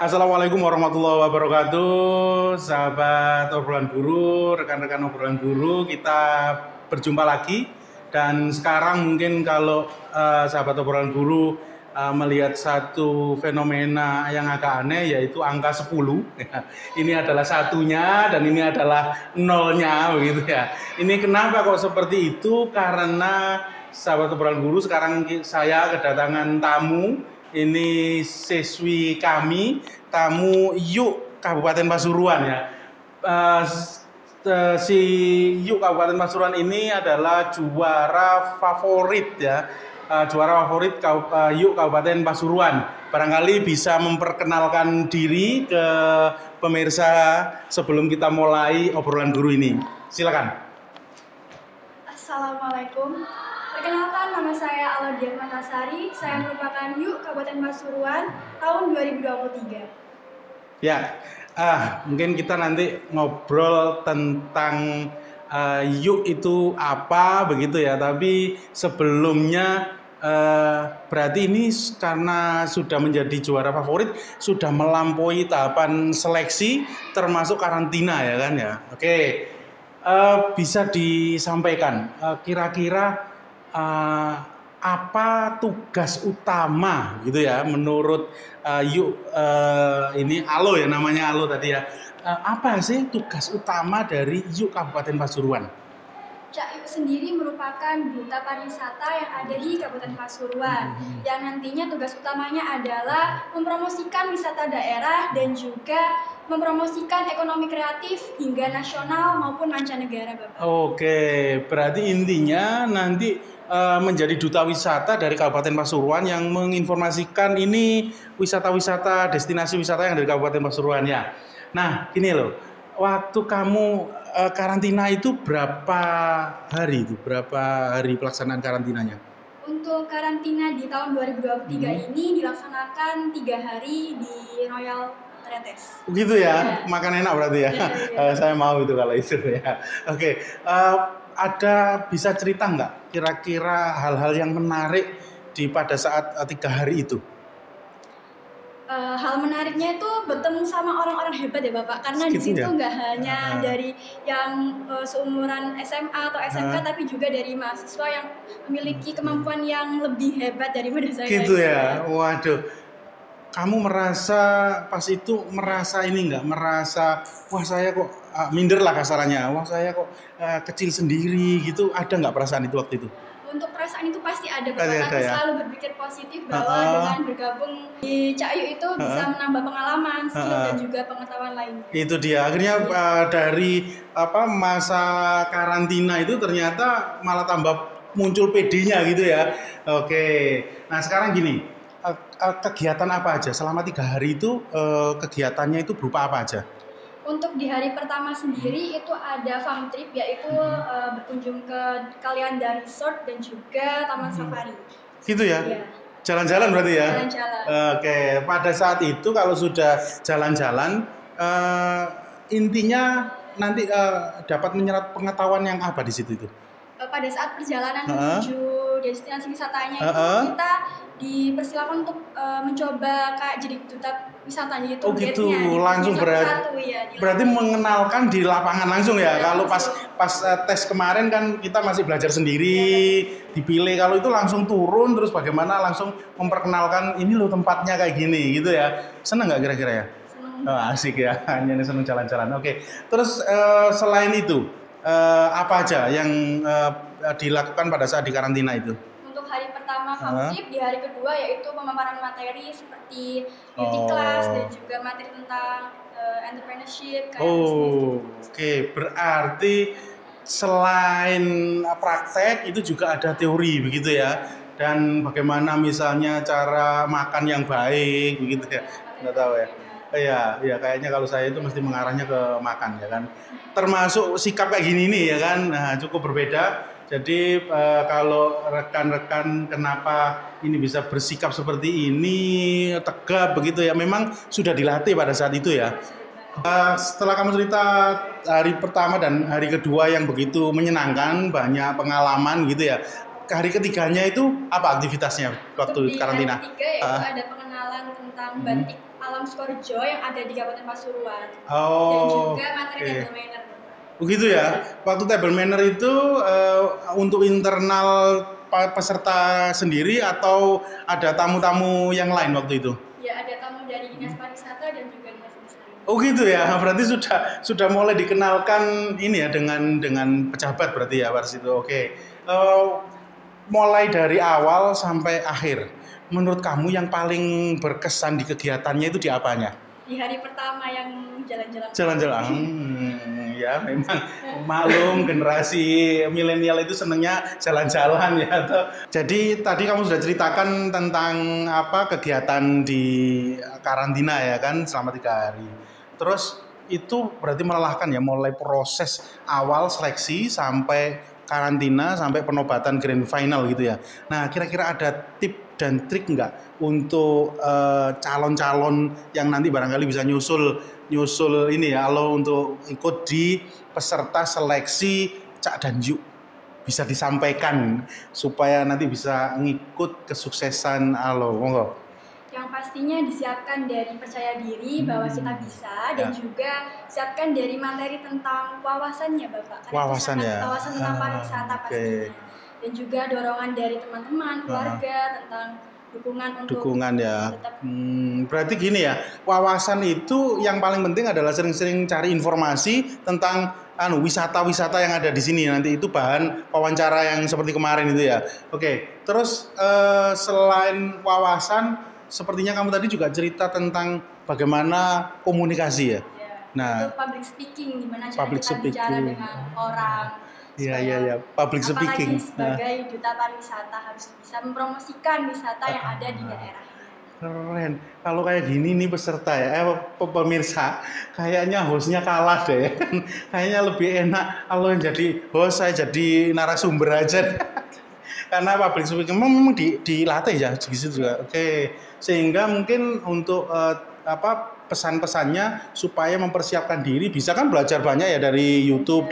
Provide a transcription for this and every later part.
Assalamualaikum warahmatullahi wabarakatuh, sahabat obrolan guru, rekan-rekan obrolan guru, kita berjumpa lagi. Dan sekarang mungkin kalau sahabat obrolan guru melihat satu fenomena yang agak aneh, yaitu angka 10. Ini adalah satunya dan ini adalah nolnya, begitu ya. Ini kenapa kok seperti itu? Karena sahabat obrolan guru, sekarang saya kedatangan tamu. Ini siswi kami, tamu YUK Kabupaten Pasuruan ya. Si YUK Kabupaten Pasuruan ini adalah juara favorit ya. Juara favorit YUK Kabupaten Pasuruan. Barangkali bisa memperkenalkan diri ke pemirsa sebelum kita mulai obrolan guru ini. Silakan. Assalamualaikum. Perkenalkan, nama saya Alodian Matasari. Saya merupakan YUK Kabupaten Pasuruan tahun 2023. Ya, mungkin kita nanti ngobrol tentang YUK itu apa begitu ya. Tapi sebelumnya berarti ini karena sudah menjadi juara favorit, sudah melampaui tahapan seleksi termasuk karantina ya kan ya. Oke, bisa disampaikan kira-kira apa tugas utama gitu ya menurut YUK ini Alo ya, namanya Alo tadi ya. Apa sih tugas utama dari YUK Kabupaten Pasuruan? Cak YUK sendiri merupakan duta pariwisata yang ada di Kabupaten Pasuruan, yang nantinya tugas utamanya adalah mempromosikan wisata daerah dan juga mempromosikan ekonomi kreatif hingga nasional maupun mancanegara, Bapak. Oke, berarti intinya nanti menjadi duta wisata dari Kabupaten Pasuruan yang menginformasikan ini wisata-wisata, destinasi wisata yang dari Kabupaten Pasuruan ya. Nah, gini loh, waktu kamu karantina itu berapa hari itu? Berapa hari pelaksanaan karantinanya? Untuk karantina di tahun 2023 ini dilaksanakan 3 hari di Royal Tretes. Gitu ya, makan enak berarti ya. Saya mau itu kalau itu ya. Oke, ada bisa cerita nggak kira-kira hal-hal yang menarik pada saat 3 hari itu? Hal menariknya itu bertemu sama orang-orang hebat ya Bapak, karena di situ nggak hanya dari yang seumuran SMA atau SMK, tapi juga dari mahasiswa yang memiliki kemampuan yang lebih hebat daripada saya. Gitu ya, waduh. Kamu merasa pas itu merasa ini nggak? Merasa wah saya kok minder lah kasarannya, wah saya kok kecil sendiri gitu, ada nggak perasaan itu waktu itu? Untuk perasaan itu pasti ada, Bapak, tapi selalu berpikir positif bahwa dengan bergabung di Cak YUK itu bisa menambah pengalaman, skill dan juga pengetahuan lainnya. Itu dia, akhirnya dari masa karantina itu ternyata malah tambah muncul PD-nya gitu ya. Oke, nah sekarang gini, kegiatan apa aja selama 3 hari itu, kegiatannya itu berupa apa aja? Untuk di hari pertama sendiri itu ada farm trip, yaitu berkunjung ke Kalianda Resort dan juga Taman Safari. Gitu ya? Iya. Jalan-jalan berarti ya? Jalan-jalan. Oke, pada saat itu kalau sudah jalan-jalan, intinya nanti dapat menyerap pengetahuan yang apa di situ itu? Pada saat perjalanan menuju destinasi wisatanya itu kita dipersilakan untuk mencoba kayak jadi duta wisata, jadi tour guide-nya. Gitu, langsung berarti mengenalkan di lapangan langsung ya. Kalau pas tes kemarin kan kita masih belajar sendiri, dipilih. Kalau itu langsung turun terus bagaimana langsung memperkenalkan ini loh tempatnya kayak gini gitu ya. Seneng nggak kira-kira ya? Seneng. Asik ya, hanya seneng jalan-jalan. Oke, terus selain itu apa aja yang dilakukan pada saat di karantina itu? Untuk hari pertama farm trip, di hari kedua yaitu pemaparan materi seperti beauty class dan juga materi tentang entrepreneurship kayak bisnis. Oke, berarti selain praktek itu juga ada teori begitu ya. Dan bagaimana misalnya cara makan yang baik begitu ya. Nggak tahu ya. Iya, kayaknya kalau saya itu mesti mengarahnya ke makan ya kan. Termasuk sikap kayak gini nih ya kan, nah, cukup berbeda. Jadi kalau rekan-rekan kenapa ini bisa bersikap seperti ini, tegap begitu ya, memang sudah dilatih pada saat itu ya. Setelah kamu cerita hari pertama dan hari kedua yang begitu menyenangkan, banyak pengalaman gitu ya. Hari ketiganya itu apa aktivitasnya waktu karantina? Hari ketiga yaitu ada pengenalan tentang batik Alam Sukorejo yang ada di Kabupaten Pasuruan. Dan Oh, juga materi oke. table manner. Begitu ya. Waktu table manner itu untuk internal peserta sendiri atau ada tamu-tamu yang lain waktu itu? Ya, ada tamu dari Dinas Pariwisata dan juga Dinas Lestari. Oh gitu ya. Berarti sudah mulai dikenalkan ini ya dengan pejabat berarti ya Pak Situ. Oke. Mulai dari awal sampai akhir. Menurut kamu yang paling berkesan di kegiatannya itu di apanya? Di hari pertama yang jalan-jalan. Jalan-jalan. Ya memang maklum generasi milenial itu senengnya jalan-jalan ya. Jadi tadi kamu sudah ceritakan tentang apa kegiatan di karantina ya kan selama 3 hari. Terus itu berarti melelahkan ya, mulai proses awal seleksi sampai karantina sampai penobatan grand final gitu ya. Nah kira-kira ada tip dan trik nggak untuk calon-calon yang nanti barangkali bisa nyusul ini ya, kalau untuk ikut di peserta seleksi Cak dan Yu, bisa disampaikan supaya nanti bisa ngikut kesuksesan Alo, monggo. Yang pastinya disiapkan dari percaya diri bahwa kita bisa dan juga siapkan dari materi tentang wawasannya Bapak. Karena Wawasan ya. Wawasan tentang pariwisata pastinya. Dan juga dorongan dari teman-teman, keluarga tentang dukungan ya. tetap. Berarti gini ya, wawasan itu yang paling penting adalah sering-sering cari informasi tentang wisata-wisata yang ada di sini. Nanti itu bahan wawancara yang seperti kemarin itu ya. Oke, terus selain wawasan, sepertinya kamu tadi juga cerita tentang bagaimana komunikasi ya. Nah, itu public speaking, gimana cara public kita bicara dengan orang. Iya. Public speaking. Apalagi sebagai duta pariwisata harus bisa mempromosikan wisata yang ada di daerah. Keren. Kalau kayak gini nih peserta ya, pemirsa, kayaknya hostnya kalah deh. Kayaknya lebih enak kalau yang jadi host saya jadi narasumber aja. Karena public speaking memang dilatih ya di situ juga. Oke. Sehingga mungkin untuk pesan-pesannya supaya mempersiapkan diri, bisa kan belajar banyak ya dari YouTube,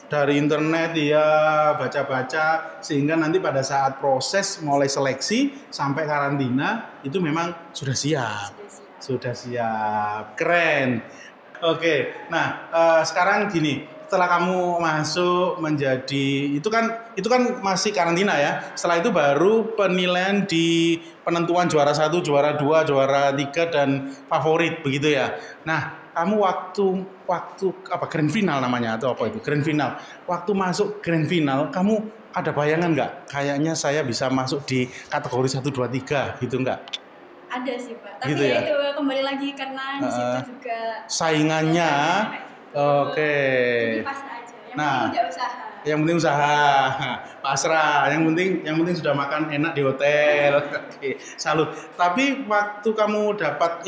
dari internet ya, baca-baca, sehingga nanti pada saat proses mulai seleksi sampai karantina itu memang sudah siap. Keren. Oke. Nah, sekarang gini, setelah kamu masuk menjadi itu kan masih karantina ya. Setelah itu baru penilaian di penentuan juara 1, juara 2, juara 3 dan favorit begitu ya. Nah, kamu waktu grand final namanya atau apa itu? Grand final. Waktu masuk grand final, kamu ada bayangan nggak? Kayaknya saya bisa masuk di kategori 1, 2, 3 gitu nggak? Ada sih Pak. Tapi gitu ya? Itu kembali lagi karena di situ juga saingannya. Oke. Jadi pasrah aja. Yang penting usaha. Pasrah. Yang penting sudah makan enak di hotel. Oke. Salut. Tapi waktu kamu dapat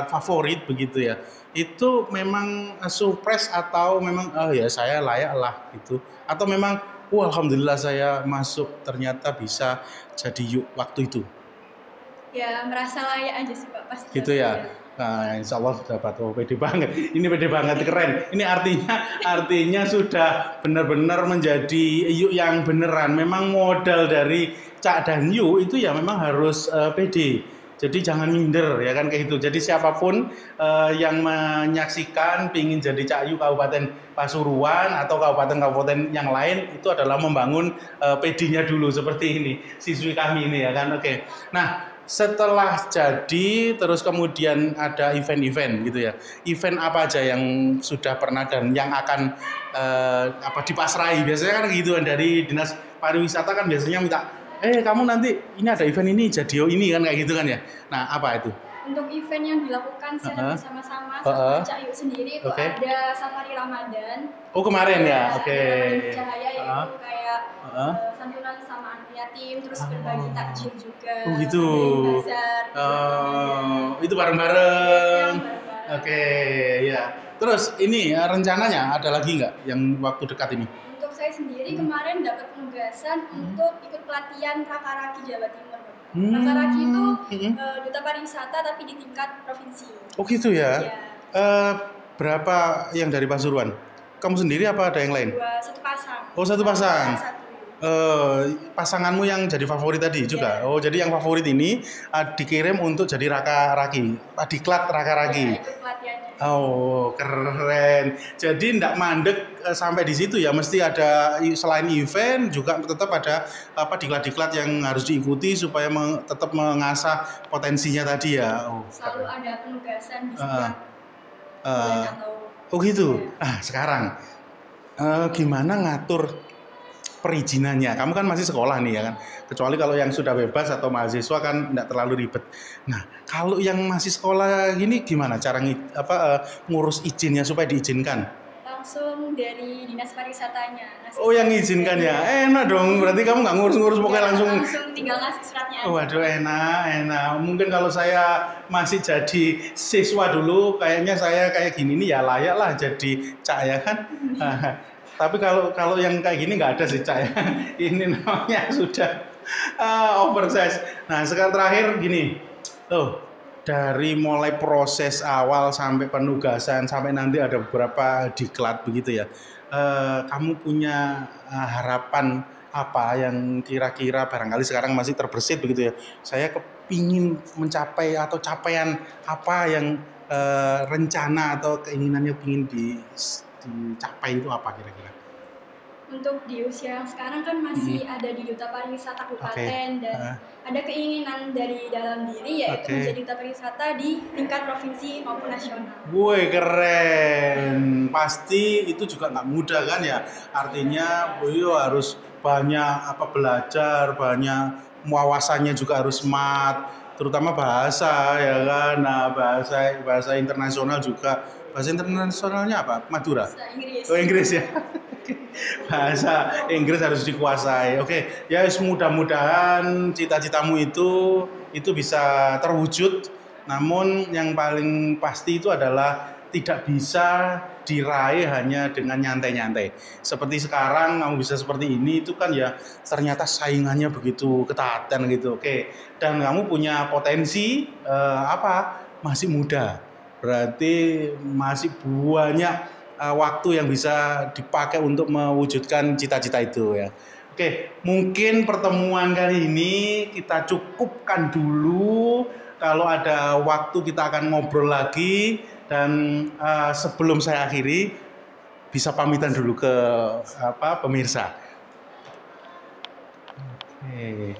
favorit begitu ya. Itu memang surprise atau memang ya saya layak lah gitu. Atau memang alhamdulillah saya masuk ternyata bisa jadi waktu itu. Ya merasa layak aja sih Pak pasti. Gitu ya. Nah, insya Allah dapat. Pede banget. Ini pede banget, keren. Ini artinya sudah benar-benar menjadi Yu yang beneran. Memang modal dari Cak dan Yu itu ya memang harus pede. Jadi jangan minder ya kan kayak gitu. Jadi siapapun yang menyaksikan pingin jadi Cak Yu Kabupaten Pasuruan atau kabupaten-kabupaten yang lain itu adalah membangun PD-nya dulu seperti ini siswi kami ini ya kan. Oke. Nah, setelah jadi terus kemudian ada event-event gitu ya. Event apa aja yang sudah pernah dan yang akan dipasrahi? Biasanya kan gitu kan dari Dinas Pariwisata kan biasanya minta kamu nanti ini ada event ini jadi ini kan kayak gitu kan ya. Nah, apa itu? Untuk event yang dilakukan secara bersama-sama sama Cak Yu sendiri itu ada Safari Ramadan. Oh, kemarin ya. Oke. Cahaya yaitu kayak santunan sama anak yatim, terus berbagi takjil juga. Oh gitu. Bazar, itu bareng-bareng. Oke, ya. Terus ini rencananya ada lagi nggak yang waktu dekat ini? Untuk saya sendiri kemarin dapat penugasan untuk ikut pelatihan Rakaraki Jawa Timur. Rakaraki itu duta pariwisata tapi di tingkat provinsi. Oh gitu ya. Berapa yang dari Pasuruan? Kamu sendiri apa ada yang lain? Satu pasang. Oh, satu pasang. pasanganmu yang jadi favorit tadi juga. Iya. Oh, jadi yang favorit ini dikirim untuk jadi raka-raki, diklat raka-raki. Ya, itu pelatihannya. Oh, keren. Jadi ndak mandek sampai di situ ya. Mesti ada selain event juga tetap ada diklat-diklat yang harus diikuti supaya tetap mengasah potensinya tadi ya. Oh, Selalu ada penugasan di Uh, setiap uh, bulan atau oh gitu. ya. Nah, sekarang gimana ngatur perizinannya? Kamu kan masih sekolah nih ya kan. Kecuali kalau yang sudah bebas atau mahasiswa kan enggak terlalu ribet. Nah, kalau yang masih sekolah gini gimana cara ngurus izinnya supaya diizinkan? Langsung dari dinas pariwisatanya. Oh, yang izinkan ya. Enak dong. Berarti kamu nggak ngurus-ngurus pokoknya langsung. Langsung tinggal ngasih suratnya aja. Waduh, enak. Mungkin kalau saya masih jadi siswa dulu, kayaknya saya kayak gini nih ya layak lah jadi cak ya kan. Tapi kalau yang kayak gini nggak ada sih cak ya. Ini namanya sudah oversize. Nah, sekarang terakhir gini, tuh dari mulai proses awal sampai penugasan sampai nanti ada beberapa diklat begitu ya. Kamu punya harapan apa yang kira-kira barangkali sekarang masih terbersit begitu ya? Saya kepingin mencapai atau capaian apa yang rencana atau keinginannya ingin dicapai itu apa kira-kira? Untuk di usia yang sekarang kan masih ada di Duta Pariwisata Kabupaten dan ada keinginan dari dalam diri yaitu menjadi duta pariwisata di tingkat provinsi maupun nasional. Woi, keren. Pasti itu juga nggak mudah kan ya. Artinya Boyo harus banyak belajar, banyak wawasannya juga harus smart, terutama bahasa ya kan. Nah, bahasa internasional juga. Bahasa internasionalnya apa? Madura. Bahasa Inggris. Oh, Inggris ya. Bahasa Inggris harus dikuasai. Oke, ya mudah-mudahan cita-citamu itu bisa terwujud. Namun yang paling pasti itu adalah tidak bisa diraih hanya dengan nyantai-nyantai. Seperti sekarang kamu bisa seperti ini itu kan ya ternyata saingannya begitu ketat dan gitu. Oke, dan kamu punya potensi masih muda. Berarti masih banyak waktu yang bisa dipakai untuk mewujudkan cita-cita itu ya. Oke, mungkin pertemuan kali ini kita cukupkan dulu. Kalau ada waktu kita akan ngobrol lagi dan sebelum saya akhiri bisa pamitan dulu ke pemirsa. Oke.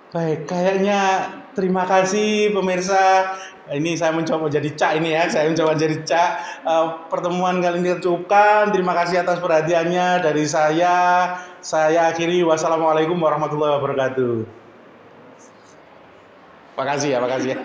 Baik, kayaknya terima kasih pemirsa. Ini saya mencoba jadi cak ini ya, saya mencoba jadi cak. Pertemuan kali ini tercukupkan. Terima kasih atas perhatiannya dari saya. Saya akhiri. Wassalamualaikum warahmatullahi wabarakatuh. Makasih ya.